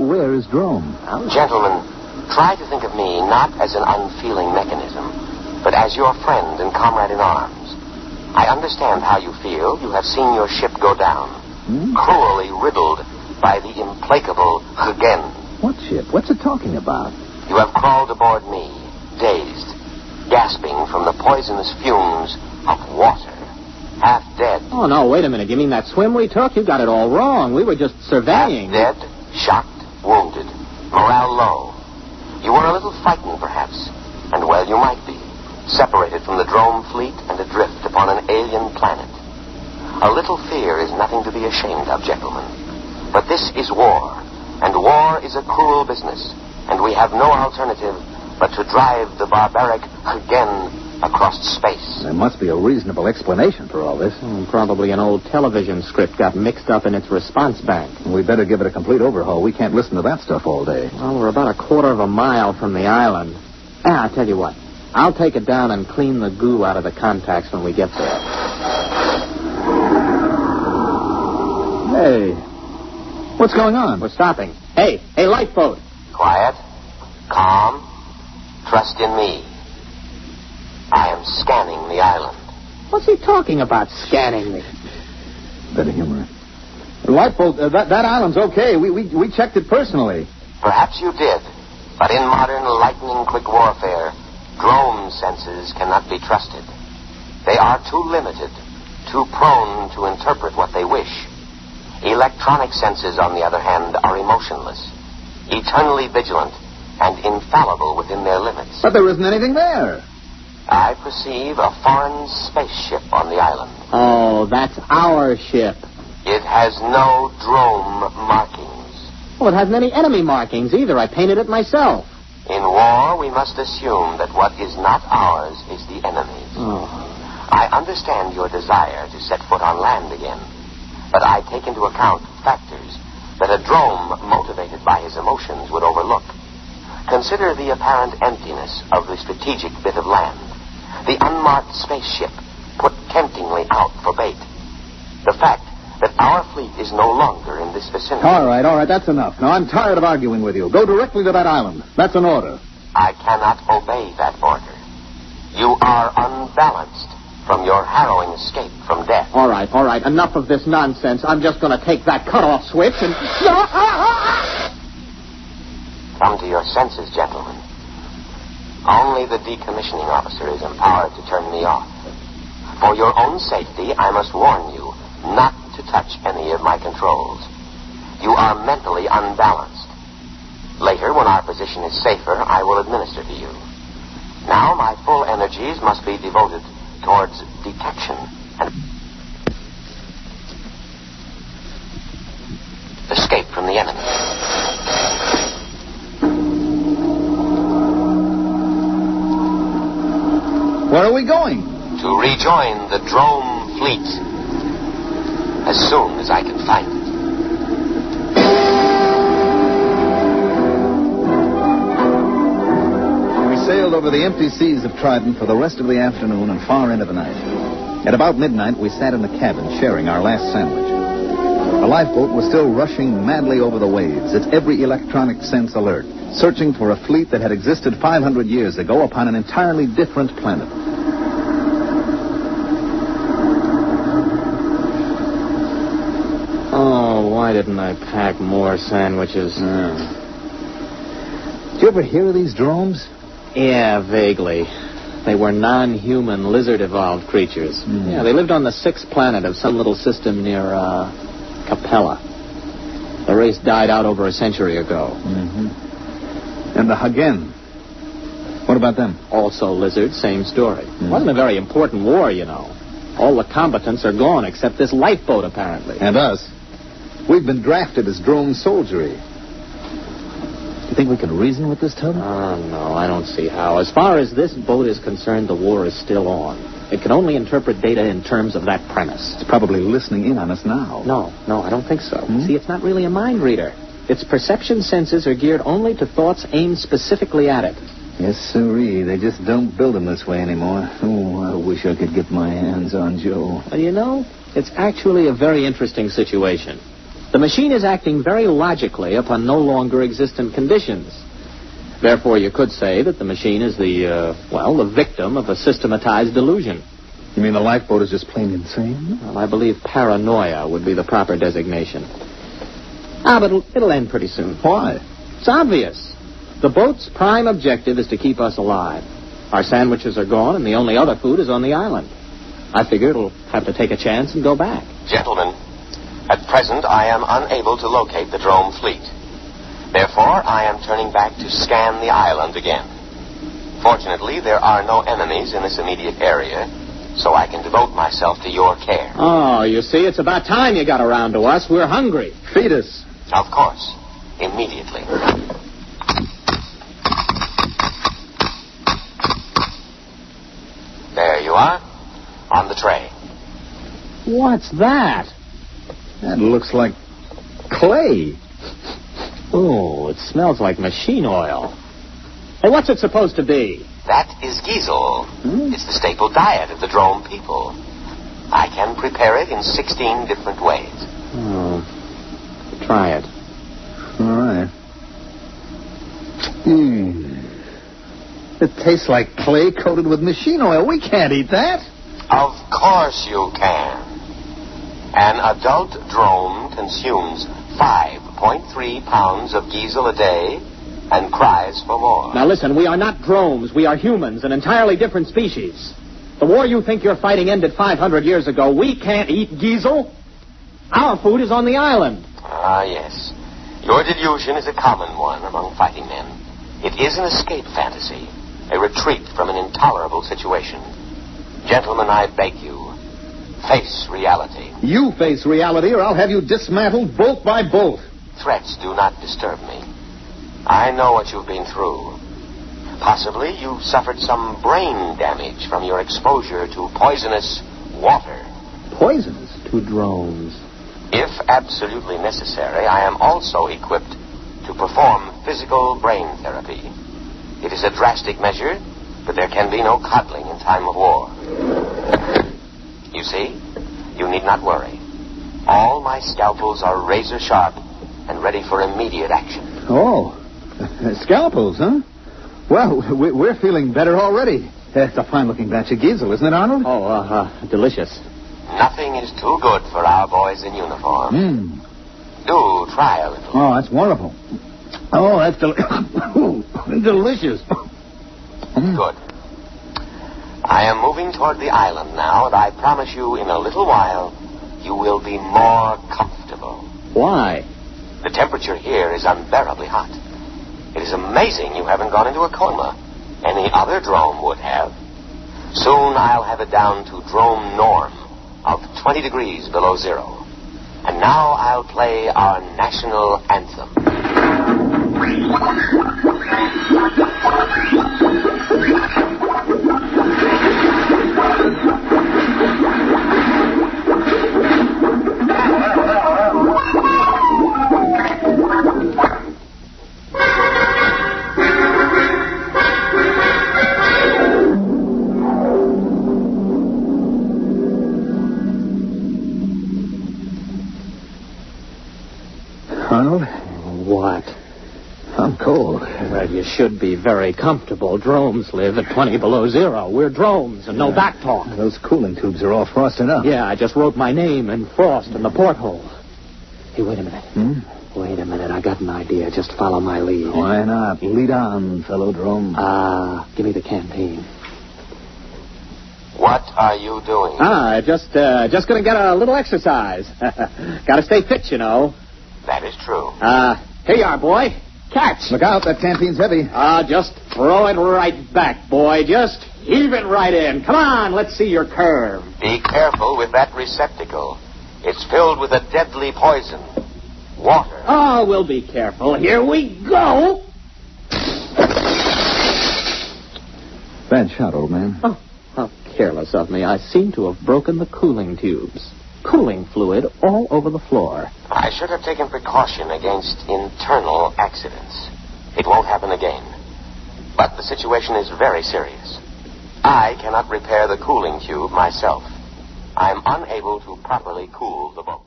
where is Drome? Gentlemen, try to think of me not as an unfeeling mechanism, but as your friend and comrade in arms. I understand how you feel. You have seen your ship go down, cruelly riddled by the implacable Hagen. What ship? What's it talking about? You have crawled aboard me, dazed, gasping from the poisonous fumes of water, half dead. Oh, no, wait a minute. You mean that swim we took? You got it all wrong. We were just surveying. Half dead, shocked, wounded, morale low. You were a little frightened, perhaps, and well, you might be, separated from the Drome fleet and adrift upon an alien planet. A little fear is nothing to be ashamed of, gentlemen. But this is war, and war is a cruel business, and we have no alternative but to drive the barbaric Hagen across space. There must be a reasonable explanation for all this. Probably an old television script got mixed up in its response bank. We better give it a complete overhaul. We can't listen to that stuff all day. Well, we're about a quarter of a mile from the island. I'll tell you what. I'll take it down and clean the goo out of the contacts when we get there. Hey, what's going on? We're stopping. Hey, lifeboat. Quiet, calm, trust in me. I am scanning the island. What's he talking about, scanning me? Better humor it. Lifeboat, that island's okay. We checked it personally. Perhaps you did, but in modern lightning-quick warfare, Drome senses cannot be trusted. They are too limited, too prone to interpret what they wish. Electronic senses, on the other hand, are emotionless, eternally vigilant, and infallible within their limits. But there isn't anything there. I perceive a foreign spaceship on the island. Oh, that's our ship. It has no Drome markings. Well, it hasn't any enemy markings either. I painted it myself. In war, we must assume that what is not ours is the enemy's. Oh. I understand your desire to set foot on land again, but I take into account factors that a Drome motivated by his emotions would overlook. Consider the apparent emptiness of the strategic bit of land, the unmarked spaceship put temptingly out for bait, the fact that our fleet is no longer in this vicinity. All right, that's enough. Now, I'm tired of arguing with you. Go directly to that island. That's an order. I cannot obey that order. You are unbalanced from your harrowing escape from death. All right. Enough of this nonsense. I'm just going to take that cutoff switch and... Come to your senses, gentlemen. Only the decommissioning officer is empowered to turn me off. For your own safety, I must warn you not to touch any of my controls. You are mentally unbalanced. Later, when our position is safer, I will administer to you. Now, my full energies must be devoted towards detection and escape from the enemy. Where are we going? To rejoin the Drome fleet as soon as I can find it. We sailed over the empty seas of Trident for the rest of the afternoon and far into the night. At about midnight, we sat in the cabin sharing our last sandwich. The lifeboat was still rushing madly over the waves, its every electronic sense alert, searching for a fleet that had existed 500 years ago upon an entirely different planet. Oh, why didn't I pack more sandwiches? Did you ever hear of these dromes? Yeah, vaguely. They were non-human, lizard-evolved creatures. Yeah, they lived on the 6th planet of some little system near, Capella. The race died out over a century ago. And the Hagen. What about them? Also lizards, same story. It wasn't a very important war, you know. All the combatants are gone except this lifeboat, apparently. And us. We've been drafted as drone soldiery. Do you think we can reason with this, Tubby? Oh, no, I don't see how. As far as this boat is concerned, the war is still on. It can only interpret data in terms of that premise. It's probably listening in on us now. No, I don't think so. See, it's not really a mind reader. Its perception senses are geared only to thoughts aimed specifically at it. Yes, sirree. They just don't build them this way anymore. Oh, I wish I could get my hands on Joe. Well, you know, it's actually a very interesting situation. The machine is acting very logically upon no longer existent conditions. Therefore, you could say that the machine is the victim of a systematized delusion. You mean the lifeboat is just plain insane? Well, I believe paranoia would be the proper designation. But it'll end pretty soon. Why? It's obvious. The boat's prime objective is to keep us alive. Our sandwiches are gone, and the only other food is on the island. I figure it'll have to take a chance and go back. Gentlemen, at present I am unable to locate the Drome fleet. Therefore, I am turning back to scan the island again. Fortunately, there are no enemies in this immediate area, so I can devote myself to your care. Oh, you see, it's about time you got around to us. We're hungry. Feed us. Of course. Immediately. There you are. On the tray. What's that? That looks like clay. Oh, it smells like machine oil. Hey, what's it supposed to be? That is giesel. It's the staple diet of the Drome people. I can prepare it in 16 different ways. Oh, try it. All right. It tastes like clay coated with machine oil. We can't eat that. Of course you can. An adult Drome consumes 5.3 pounds of giesel a day and cries for more. Now listen, we are not dromes. We are humans, an entirely different species. The war you think you're fighting ended 500 years ago. We can't eat giesel. Our food is on the island. Ah, yes. Your delusion is a common one among fighting men. It is an escape fantasy, a retreat from an intolerable situation. Gentlemen, I beg you, face reality. You face reality, or I'll have you dismantled bolt by bolt. Threats do not disturb me. I know what you've been through. Possibly you've suffered some brain damage from your exposure to poisonous water. Poisonous? To drones. If absolutely necessary, I am also equipped to perform physical brain therapy. It is a drastic measure, but there can be no coddling in time of war. You see, you need not worry. All my scalpels are razor sharp and ready for immediate action. Oh, scalpels, huh? Well, we're feeling better already. It's a fine-looking batch of giesel, isn't it, Arnold? Oh, delicious. Nothing is too good for our boys in uniform. Do try a little. Oh, that's wonderful. Oh, that's delicious. Good. I am moving toward the island now, and I promise you in a little while you will be more comfortable. Why? The temperature here is unbearably hot. It is amazing you haven't gone into a coma. Any other Drome would have. Soon I'll have it down to Drome norm of 20 degrees below zero. And now I'll play our national anthem. Arnold? What? I'm cold. Well, you should be very comfortable. Dromes live at 20 below zero. We're dromes and no back talk. Those cooling tubes are all frosted up. Yeah, I just wrote my name in frost in the porthole. Hey, wait a minute. Wait a minute. I got an idea. Just follow my lead. Why not? Lead on, fellow Drome. Give me the canteen. What are you doing? Just gonna get a little exercise. Gotta stay fit, you know. That is true. Here you are, boy. Catch. Look out, that canteen's heavy. Just throw it right back, boy. Just heave it right in. Come on, let's see your curve. Be careful with that receptacle. It's filled with a deadly poison. Water. Oh, we'll be careful. Here we go. Bad shot, old man. Oh, how careless of me. I seem to have broken the cooling tubes. Cooling fluid all over the floor. I should have taken precaution against internal accidents. It won't happen again. But the situation is very serious. I cannot repair the cooling tube myself. I'm unable to properly cool the boat.